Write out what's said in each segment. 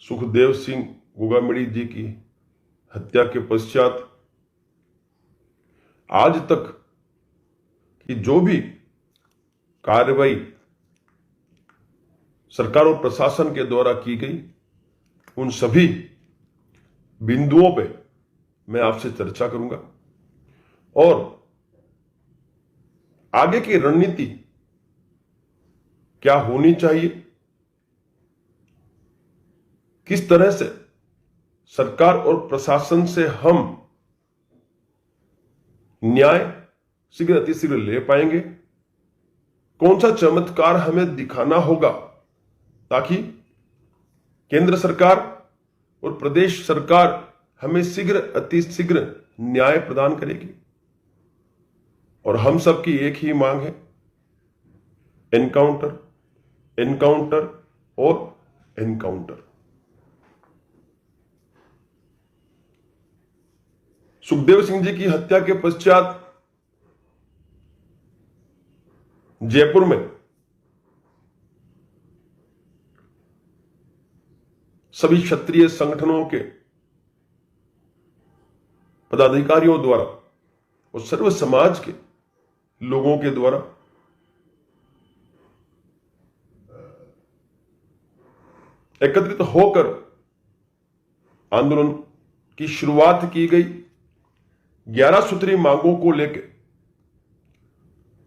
सुखदेव सिंह गोगामड़ी जी की हत्या के पश्चात आज तक की जो भी कार्रवाई सरकार और प्रशासन के द्वारा की गई, उन सभी बिंदुओं पे मैं आपसे चर्चा करूंगा और आगे की रणनीति क्या होनी चाहिए, किस तरह से सरकार और प्रशासन से हम न्याय शीघ्र अतिशीघ्र ले पाएंगे, कौन सा चमत्कार हमें दिखाना होगा ताकि केंद्र सरकार और प्रदेश सरकार हमें शीघ्र अतिशीघ्र न्याय प्रदान करेगी। और हम सबकी एक ही मांग है, एनकाउंटर, एनकाउंटर और एनकाउंटर। सुखदेव सिंह जी की हत्या के पश्चात जयपुर में सभी क्षत्रिय संगठनों के पदाधिकारियों द्वारा और सर्व समाज के लोगों के द्वारा एकत्रित होकर आंदोलन की शुरुआत की गई। 11 सूत्री मांगों को लेकर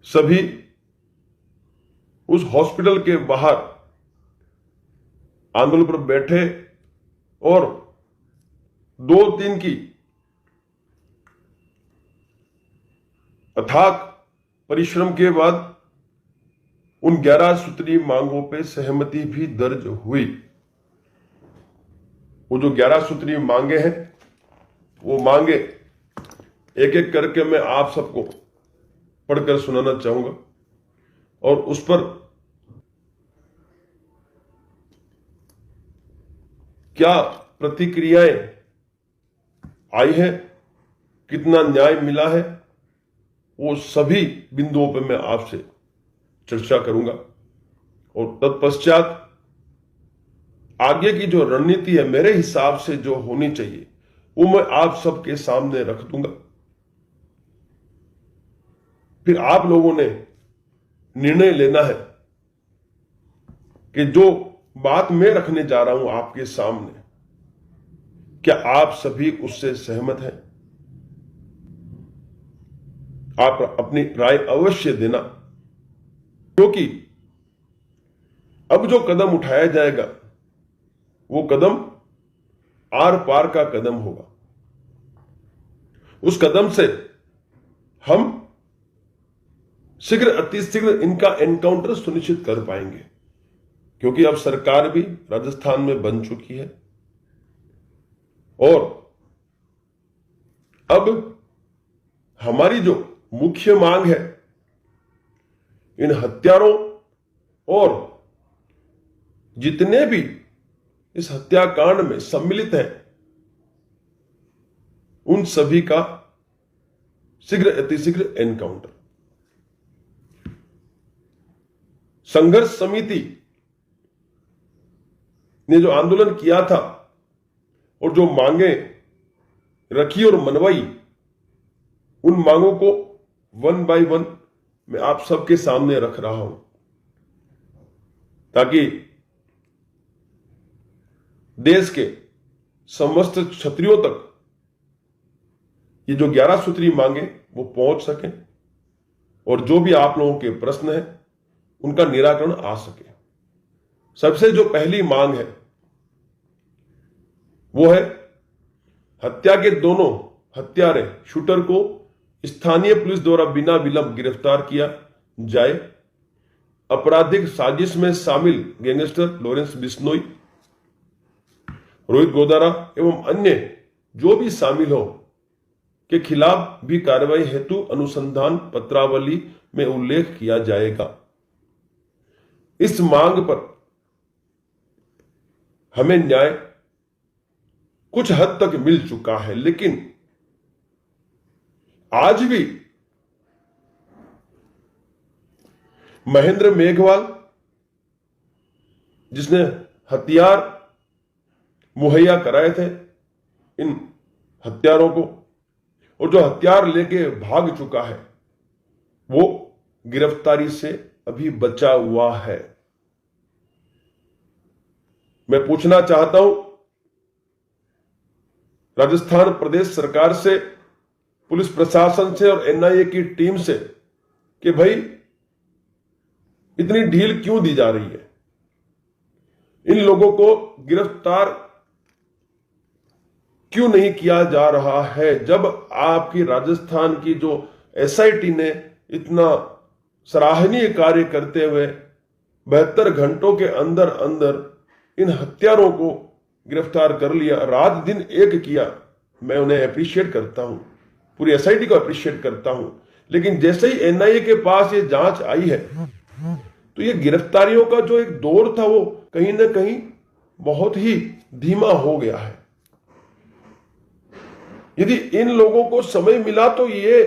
सभी उस हॉस्पिटल के बाहर आंदोलन पर बैठे और 2 दिन की अथाक परिश्रम के बाद उन 11 सूत्री मांगों पे सहमति भी दर्ज हुई। वो जो 11 सूत्री मांगे हैं, वो मांगे एक एक करके मैं आप सबको पढ़कर सुनाना चाहूंगा और उस पर क्या प्रतिक्रियाएं आई है, कितना न्याय मिला है, वो सभी बिंदुओं पर मैं आपसे चर्चा करूंगा। और तत्पश्चात आगे की जो रणनीति है मेरे हिसाब से जो होनी चाहिए वो मैं आप सबके सामने रख दूंगा। फिर आप लोगों ने निर्णय लेना है कि जो बात मैं रखने जा रहा हूं आपके सामने, क्या आप सभी उससे सहमत हैं? आप अपनी राय अवश्य देना, क्योंकि अब जो कदम उठाया जाएगा वो कदम आर पार का कदम होगा। उस कदम से हम शीघ्र अतिशीघ्र इनका एनकाउंटर सुनिश्चित कर पाएंगे, क्योंकि अब सरकार भी राजस्थान में बन चुकी है और अब हमारी जो मुख्य मांग है, इन हत्यारों और जितने भी इस हत्याकांड में सम्मिलित हैं, उन सभी का शीघ्र अतिशीघ्र एनकाउंटर। संघर्ष समिति ने जो आंदोलन किया था और जो मांगे रखी और मनवाई, उन मांगों को 1 बाय 1 मैं आप सबके सामने रख रहा हूं ताकि देश के समस्त क्षत्रियों तक ये जो 11 सूत्री मांगे वो पहुंच सके और जो भी आप लोगों के प्रश्न है उनका निराकरण आ सके। सबसे जो पहली मांग है वो है हत्या के दोनों हत्यारे शूटर को स्थानीय पुलिस द्वारा बिना विलंब गिरफ्तार किया जाए। आपराधिक साजिश में शामिल गैंगस्टर लॉरेंस बिश्नोई, रोहित गोदारा एवं अन्य जो भी शामिल हो के खिलाफ भी कार्रवाई हेतु अनुसंधान पत्रावली में उल्लेख किया जाएगा। इस मांग पर हमें न्याय कुछ हद तक मिल चुका है, लेकिन आज भी महेंद्र मेघवाल जिसने हथियार मुहैया कराए थे इन हत्यारों को, और जो हथियार लेके भाग चुका है वो गिरफ्तारी से अभी बचा हुआ है। मैं पूछना चाहता हूं राजस्थान प्रदेश सरकार से, पुलिस प्रशासन से और एनआईए की टीम से कि भाई इतनी ढील क्यों दी जा रही है? इन लोगों को गिरफ्तार क्यों नहीं किया जा रहा है? जब आपकी राजस्थान की जो एसआईटी ने इतना सराहनीय कार्य करते हुए 72 घंटों के अंदर अंदर इन हत्यारों को गिरफ्तार कर लिया, रात दिन एक किया, मैं उन्हें अप्रिशिएट करता हूं, पूरी एसआईटी को अप्रिशिएट करता हूं। लेकिन जैसे ही एनआईए के पास ये जांच आई है तो ये गिरफ्तारियों का जो एक दौर था वो कहीं ना कहीं बहुत ही धीमा हो गया है। यदि इन लोगों को समय मिला तो ये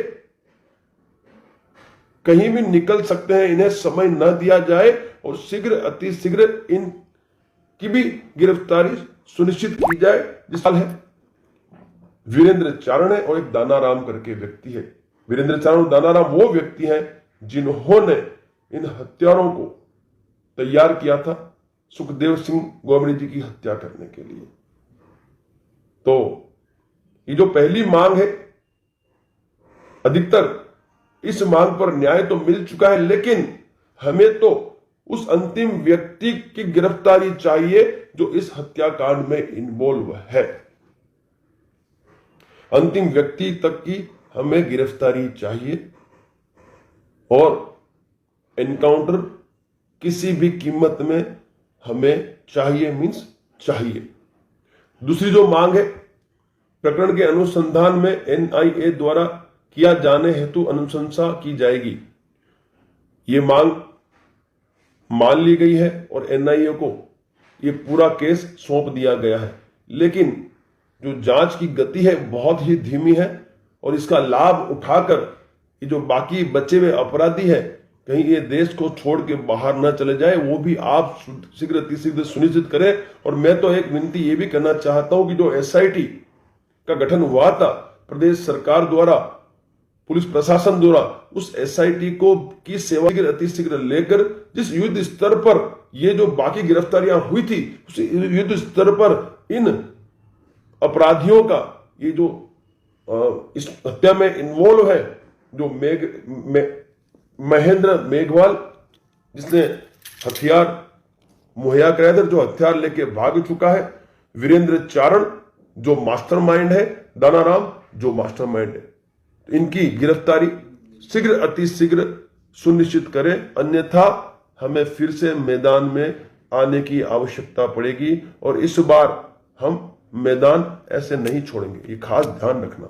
कहीं भी निकल सकते हैं, इन्हें समय न दिया जाए और शीघ्र अति शीघ्र इनकी भी गिरफ्तारी सुनिश्चित की जाए। जिस साल है वीरेंद्र चारण है और एक दानाराम करके व्यक्ति है। वीरेंद्र चारण और दानाराम वो व्यक्ति हैं जिन्होंने इन हत्यारों को तैयार किया था सुखदेव सिंह गोमड़ी जी की हत्या करने के लिए। तो ये जो पहली मांग है, अधिकतर इस मांग पर न्याय तो मिल चुका है, लेकिन हमें तो उस अंतिम व्यक्ति की गिरफ्तारी चाहिए जो इस हत्याकांड में इन्वॉल्व है। अंतिम व्यक्ति तक की हमें गिरफ्तारी चाहिए और एनकाउंटर किसी भी कीमत में हमें चाहिए, मींस चाहिए। दूसरी जो मांग है, प्रकरण के अनुसंधान में एनआईए द्वारा किया जाने हेतु अनुशंसा की जाएगी। ये मांग मान ली गई है और एनआईए को ये पूरा केस सौंप दिया गया है, लेकिन जो जांच की गति है बहुत ही धीमी है और इसका लाभ उठाकर ये जो बाकी बचे हुए अपराधी है कहीं ये देश को छोड़ के बाहर न चले जाए, वो भी आप शीघ्र सुनिश्चित करें। और मैं तो एक विनती ये भी करना चाहता हूं कि जो एसआईटी का गठन हुआ था प्रदेश सरकार द्वारा, पुलिस प्रशासन द्वारा, उस एसआईटी को की सेवा अतिशीघ्र लेकर जिस युद्ध स्तर पर ये जो बाकी गिरफ्तारियां हुई थी उस युद्ध स्तर पर इन अपराधियों का ये जो इस हत्या में इन्वॉल्व है, जो महेंद्र मेघवाल जिसने हथियार मुहैया कराया था, जो हथियार लेके भाग चुका है, वीरेंद्र चारण जो मास्टरमाइंड है, दानाराम जो मास्टरमाइंड है, इनकी गिरफ्तारी शीघ्र अतिशीघ्र सुनिश्चित करें, अन्यथा हमें फिर से मैदान में आने की आवश्यकता पड़ेगी और इस बार हम मैदान ऐसे नहीं छोड़ेंगे, ये खास ध्यान रखना।